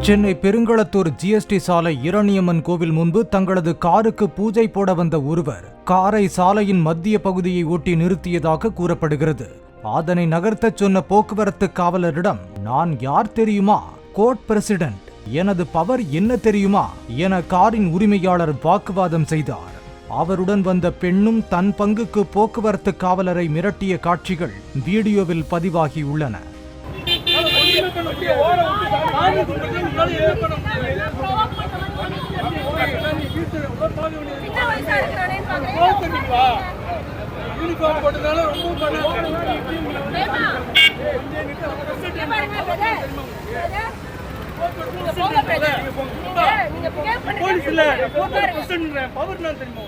Chennai Perungalathur GST சாலை இரணியம்மன் கோவில் முன்பு தங்களது காருக்கு பூஜை போட வந்த ஒருவர் காரை சாலையின் மத்திய பகுதியை ஒட்டி நிறுத்தியதாக கூறப்படுகிறது. அதனை நகர்த்தச் சொன்ன போக்குவரத்து காவலரிடம், நான் யார் தெரியுமா, கோர்ட் பிரசிடென்ட், எனது பவர் என்ன தெரியுமா என காரின் உரிமையாளர் வாக்குவாதம் செய்தார். அவருடன் வந்த பெண்ணும் தன் பங்குக்கு போக்குவரத்து காவலரை மிரட்டிய காட்சிகள் வீடியோவில் பதிவாகியுள்ளன. போலீஸ் இல்ல, பவர் நான் தெரியுமா?